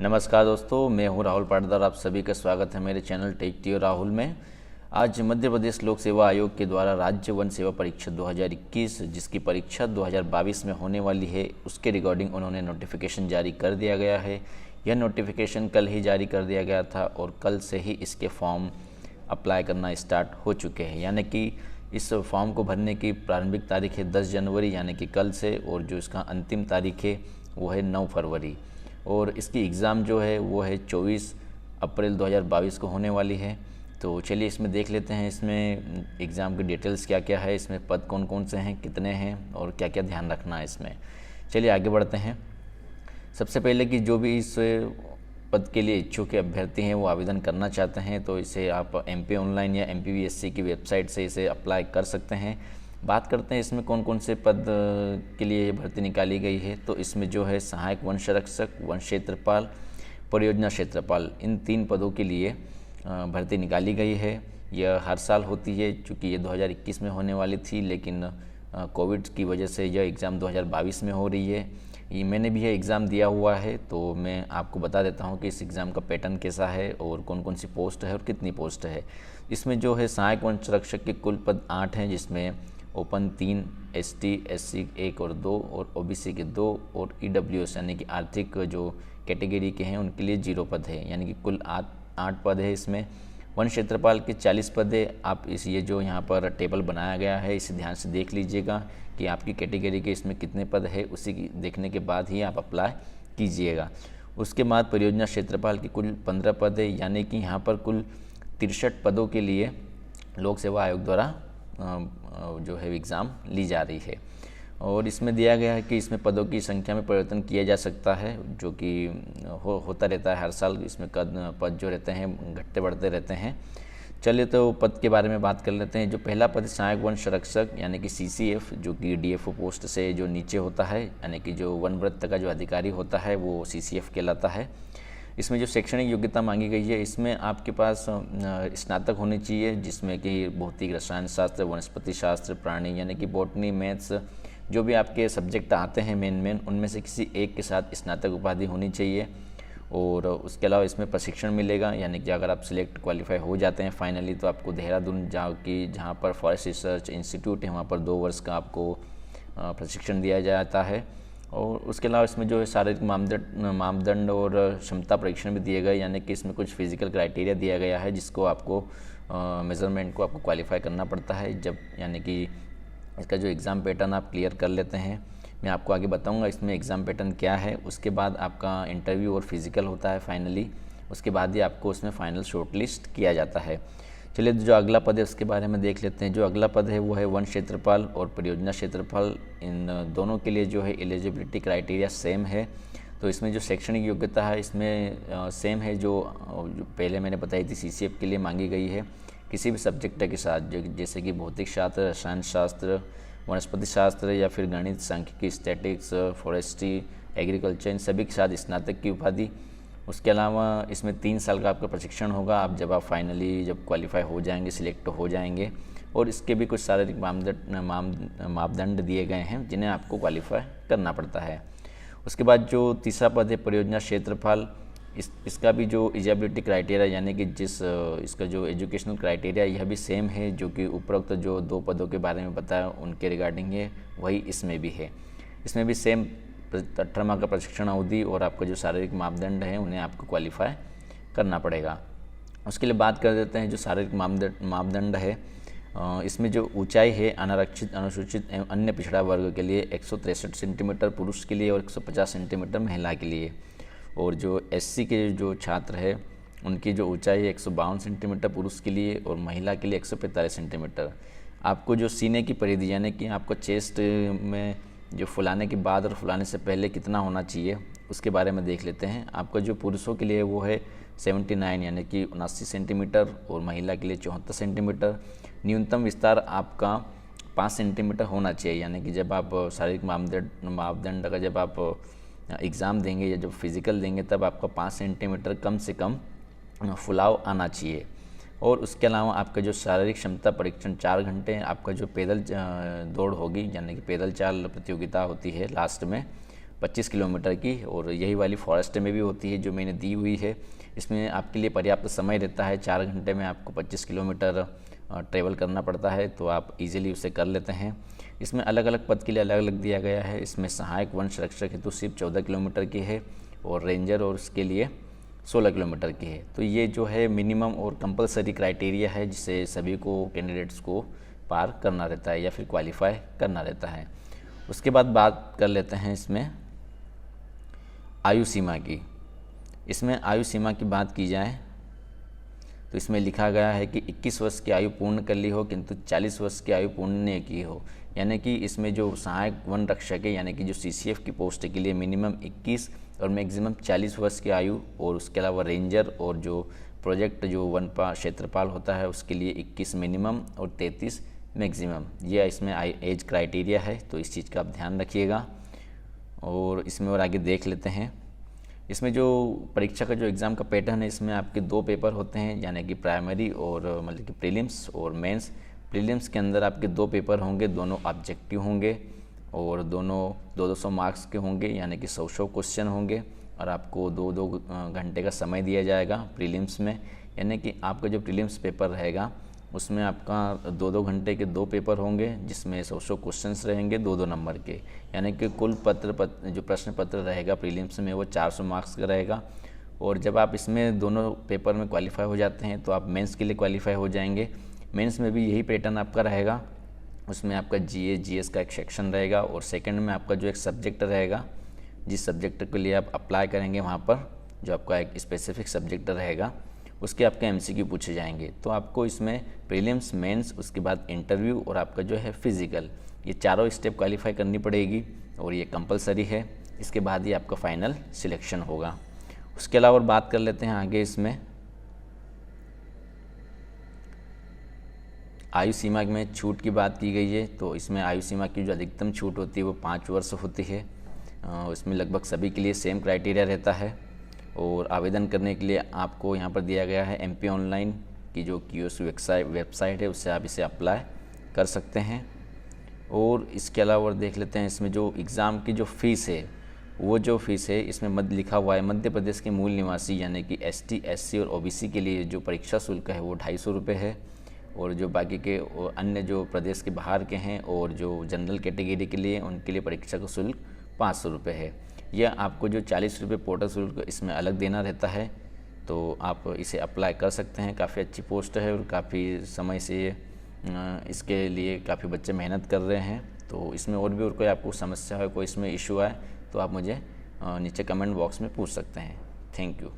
नमस्कार दोस्तों, मैं हूं राहुल पाटीदार। आप सभी का स्वागत है मेरे चैनल टेक टी राहुल में। आज मध्य प्रदेश लोक सेवा आयोग के द्वारा राज्य वन सेवा परीक्षा 2021 जिसकी परीक्षा 2022 में होने वाली है, उसके रिगार्डिंग उन्होंने नोटिफिकेशन जारी कर दिया गया है। यह नोटिफिकेशन कल ही जारी कर दिया गया था और कल से ही इसके फॉर्म अप्लाई करना स्टार्ट हो चुके हैं। यानी कि इस फॉर्म को भरने की प्रारंभिक तारीख है 10 जनवरी यानी कि कल से, और जो इसका अंतिम तारीख है वो है 9 फरवरी। और इसकी एग्ज़ाम जो है वो है 24 अप्रैल 2022 को होने वाली है। तो चलिए इसमें देख लेते हैं इसमें एग्ज़ाम की डिटेल्स क्या क्या है, इसमें पद कौन कौन से हैं, कितने हैं और क्या क्या ध्यान रखना है इसमें। चलिए आगे बढ़ते हैं। सबसे पहले कि जो भी इस पद के लिए इच्छुक अभ्यर्थी हैं वो आवेदन करना चाहते हैं तो इसे आप MP ऑनलाइन या MPVSC की वेबसाइट से इसे अप्लाई कर सकते हैं। बात करते हैं इसमें कौन कौन से पद के लिए ये भर्ती निकाली गई है। तो इसमें जो है सहायक वन संरक्षक, वन क्षेत्रपाल, परियोजना क्षेत्रपाल, इन 3 पदों के लिए भर्ती निकाली गई है। यह हर साल होती है, चूँकि ये 2021 में होने वाली थी, लेकिन कोविड की वजह से यह एग्ज़ाम 2022 में हो रही है। ये मैंने भी यह एग्ज़ाम दिया हुआ है, तो मैं आपको बता देता हूँ कि इस एग्ज़ाम का पैटर्न कैसा है और कौन कौन सी पोस्ट है और कितनी पोस्ट है। इसमें जो है सहायक वन संरक्षक के कुल पद 8 हैं, जिसमें ओपन 3, ST SC 1 और 2 और OBC के 2 और EWS यानी कि आर्थिक जो कैटेगरी के हैं उनके लिए 0 पद है, यानी कि कुल 8 पद है। इसमें वन क्षेत्रपाल के 40 पद है। आप इस ये जो यहाँ पर टेबल बनाया गया है इसे ध्यान से देख लीजिएगा कि आपकी कैटेगरी के इसमें कितने पद है, उसी की देखने के बाद ही आप अप्लाई कीजिएगा। उसके बाद परियोजना क्षेत्रपाल के कुल 15 पद है, यानी कि यहाँ पर कुल 63 पदों के लिए लोक सेवा आयोग द्वारा जो है एग्ज़ाम ली जा रही है। और इसमें दिया गया है कि इसमें पदों की संख्या में परिवर्तन किया जा सकता है, जो कि होता रहता है हर साल। इसमें पद जो रहते हैं घटते बढ़ते रहते हैं। चलिए तो पद के बारे में बात कर लेते हैं। जो पहला पद सहायक वन संरक्षक यानी कि CCF, जो कि DFO पोस्ट से जो नीचे होता है, यानी कि जो वन वृत्त का जो अधिकारी होता है वो CCF कहलाता है। इसमें जो शैक्षणिक योग्यता मांगी गई है, इसमें आपके पास स्नातक होनी चाहिए, जिसमें कि भौतिक, रसायन शास्त्र, वनस्पति शास्त्र, प्राणी यानी कि बॉटनी, मैथ्स, जो भी आपके सब्जेक्ट आते हैं मेन उनमें से किसी एक के साथ स्नातक उपाधि होनी चाहिए। और उसके अलावा इसमें प्रशिक्षण मिलेगा, यानी कि अगर आप सिलेक्ट क्वालिफाई हो जाते हैं फाइनली तो आपको देहरादून जहाँ पर फॉरेस्ट रिसर्च इंस्टीट्यूट है वहाँ पर 2 वर्ष का आपको प्रशिक्षण दिया जाता है। और उसके अलावा इसमें जो है शारीरिक मापदंड और क्षमता परीक्षण भी दिए गए, यानी कि इसमें कुछ फिजिकल क्राइटेरिया दिया गया है जिसको आपको मेज़रमेंट को आपको क्वालिफाई करना पड़ता है जब, यानी कि इसका जो एग्ज़ाम पैटर्न आप क्लियर कर लेते हैं। मैं आपको आगे बताऊंगा इसमें एग्ज़ाम पैटर्न क्या है। उसके बाद आपका इंटरव्यू और फिज़िकल होता है फाइनली, उसके बाद ही आपको उसमें फ़ाइनल शॉर्टलिस्ट किया जाता है। चलिए जो अगला पद है उसके बारे में देख लेते हैं। जो अगला पद है वो है वन क्षेत्रपाल और परियोजना क्षेत्रपाल। इन दोनों के लिए जो है एलिजिबिलिटी क्राइटेरिया सेम है। तो इसमें जो शैक्षणिक योग्यता है इसमें सेम है जो पहले मैंने बताई थी CCF के लिए मांगी गई है। किसी भी सब्जेक्ट के साथ, जैसे कि भौतिक शास्त्र, रसायन शास्त्र, वनस्पति शास्त्र या फिर गणित, सांख्यिकी, स्टैटिक्स, फॉरेस्ट्री, एग्रीकल्चर, इन सभी के साथ स्नातक की उपाधि। उसके अलावा इसमें 3 साल का आपका प्रशिक्षण होगा आप फाइनली जब क्वालिफाई हो जाएंगे, सिलेक्ट हो जाएंगे। और इसके भी कुछ शारीरिक मापदंड दिए गए हैं जिन्हें आपको क्वालिफाई करना पड़ता है। उसके बाद जो तीसरा पद है परियोजना क्षेत्रपाल, इसका भी जो एलिजिबिलिटी क्राइटेरिया यानी कि इसका जो एजुकेशनल क्राइटेरिया यह भी सेम है, जो कि उपरोक्त जो 2 पदों के बारे में बताया उनके रिगार्डिंग है, वही इसमें भी है। इसमें भी सेम 18 माह का प्रशिक्षण अवधि और आपका जो शारीरिक मापदंड है उन्हें आपको क्वालिफाई करना पड़ेगा। उसके लिए बात कर देते हैं जो शारीरिक मापदंड है। इसमें जो ऊंचाई है अनारक्षित, अनुसूचित एवं अन्य पिछड़ा वर्ग के लिए 163 सेंटीमीटर पुरुष के लिए और 150 सेंटीमीटर महिला के लिए। और जो SC के जो छात्र है उनकी जो ऊंचाई है 152 सेंटीमीटर पुरुष के लिए और महिला के लिए 145 सेंटीमीटर। आपको जो सीने की परिधि यानी कि आपको चेस्ट में जो फुलाने के बाद और फुलाने से पहले कितना होना चाहिए उसके बारे में देख लेते हैं। आपका जो पुरुषों के लिए वो है 79 यानी कि 79 सेंटीमीटर और महिला के लिए 74 सेंटीमीटर। न्यूनतम विस्तार आपका 5 सेंटीमीटर होना चाहिए, यानी कि जब आप शारीरिक मापदंड का जब आप एग्ज़ाम देंगे या जब फिज़िकल देंगे तब आपका 5 सेंटीमीटर कम से कम फुलाव आना चाहिए। और उसके अलावा आपका जो शारीरिक क्षमता परीक्षण 4 घंटे, आपका जो पैदल दौड़ होगी यानी कि पैदल चाल प्रतियोगिता होती है लास्ट में, 25 किलोमीटर की, और यही वाली फॉरेस्ट में भी होती है जो मैंने दी हुई है। इसमें आपके लिए पर्याप्त समय रहता है, 4 घंटे में आपको 25 किलोमीटर ट्रेवल करना पड़ता है, तो आप इजीली उसे कर लेते हैं। इसमें अलग अलग पद के लिए अलग अलग दिया गया है। इसमें सहायक वन संरक्षक हेतु सिर्फ 14 किलोमीटर की है, और रेंजर और उसके लिए 16 किलोमीटर की है। तो ये जो है मिनिमम और कंपलसरी क्राइटेरिया है जिसे सभी को कैंडिडेट्स को पार करना रहता है या फिर क्वालिफाई करना रहता है। उसके बाद बात कर लेते हैं इसमें आयु सीमा की। इसमें आयु सीमा की बात की जाए तो इसमें लिखा गया है कि 21 वर्ष की आयु पूर्ण कर ली हो किंतु 40 वर्ष की आयु पूर्ण नहीं की हो। यानी कि इसमें जो सहायक वन रक्षक है यानी कि जो CCF की पोस्ट के लिए मिनिमम 21 और मैक्सिमम 40 वर्ष की आयु, और उसके अलावा रेंजर और जो प्रोजेक्ट जो वन क्षेत्रपाल होता है उसके लिए 21 मिनिमम और 33 मैक्सिमम, ये इसमें एज क्राइटेरिया है। तो इस चीज़ का आप ध्यान रखिएगा। और इसमें और आगे देख लेते हैं। इसमें जो परीक्षा का जो एग्ज़ाम का पैटर्न है, इसमें आपके 2 पेपर होते हैं, यानी कि प्राइमरी और मतलब कि प्रीलिम्स और मेंस। प्रीलिम्स के अंदर आपके 2 पेपर होंगे, दोनों ऑब्जेक्टिव होंगे और दोनों 200 मार्क्स के होंगे, यानी कि 100 क्वेश्चन होंगे, और आपको 2-2 घंटे का समय दिया जाएगा प्रीलिम्स में। यानी कि आपका जो प्रीलिम्स पेपर रहेगा उसमें आपका 2-2 घंटे के 2 पेपर होंगे, जिसमें 100 क्वेश्चंस रहेंगे 2-2 नंबर के। यानी कि कुल जो प्रश्न पत्र रहेगा प्रीलिम्स में वो 400 मार्क्स का रहेगा। और जब आप इसमें दोनों पेपर में क्वालिफाई हो जाते हैं तो आप मेंस के लिए क्वालिफाई हो जाएंगे। मेंस में भी यही पैटर्न आपका रहेगा। उसमें आपका GS का एक सेक्शन रहेगा, और सेकंड में आपका जो एक सब्जेक्ट रहेगा, जिस सब्जेक्ट के लिए आप अप्लाई करेंगे वहाँ पर जो आपका एक स्पेसिफिक सब्जेक्ट रहेगा उसके आपके MCQ पूछे जाएंगे। तो आपको इसमें प्रीलिम्स, मेंस, उसके बाद इंटरव्यू और आपका जो है फिज़िकल, ये चारों स्टेप क्वालिफाई करनी पड़ेगी, और ये कंपलसरी है। इसके बाद ही आपका फाइनल सिलेक्शन होगा। उसके अलावा बात कर लेते हैं आगे। इसमें आयु सीमा में छूट की बात की गई है। तो इसमें आयु सीमा की जो अधिकतम छूट होती है वो 5 वर्ष होती है। इसमें लगभग सभी के लिए सेम क्राइटेरिया रहता है। और आवेदन करने के लिए आपको यहाँ पर दिया गया है MP ऑनलाइन की जो कियोस्क वेबसाइट है, उससे आप इसे अप्लाई कर सकते हैं। और इसके अलावा देख लेते हैं इसमें जो एग्ज़ाम की जो फ़ीस है, वो जो फ़ीस है इसमें लिखा हुआ है मध्य प्रदेश के मूल निवासी यानी कि ST, SC और OBC के लिए जो परीक्षा शुल्क है वो 250 रुपये है। और जो बाकी के अन्य जो प्रदेश के बाहर के हैं और जो जनरल कैटेगरी के लिए, उनके लिए परीक्षा का शुल्क 500 रुपये है। यह आपको जो 40 रुपये पोर्टल शुल्क इसमें अलग देना रहता है। तो आप इसे अप्लाई कर सकते हैं। काफ़ी अच्छी पोस्ट है और काफ़ी समय से इसके लिए काफ़ी बच्चे मेहनत कर रहे हैं। तो इसमें और भी और कोई आपको समस्या है, कोई इसमें इशू आए तो आप मुझे नीचे कमेंट बॉक्स में पूछ सकते हैं। Thank you.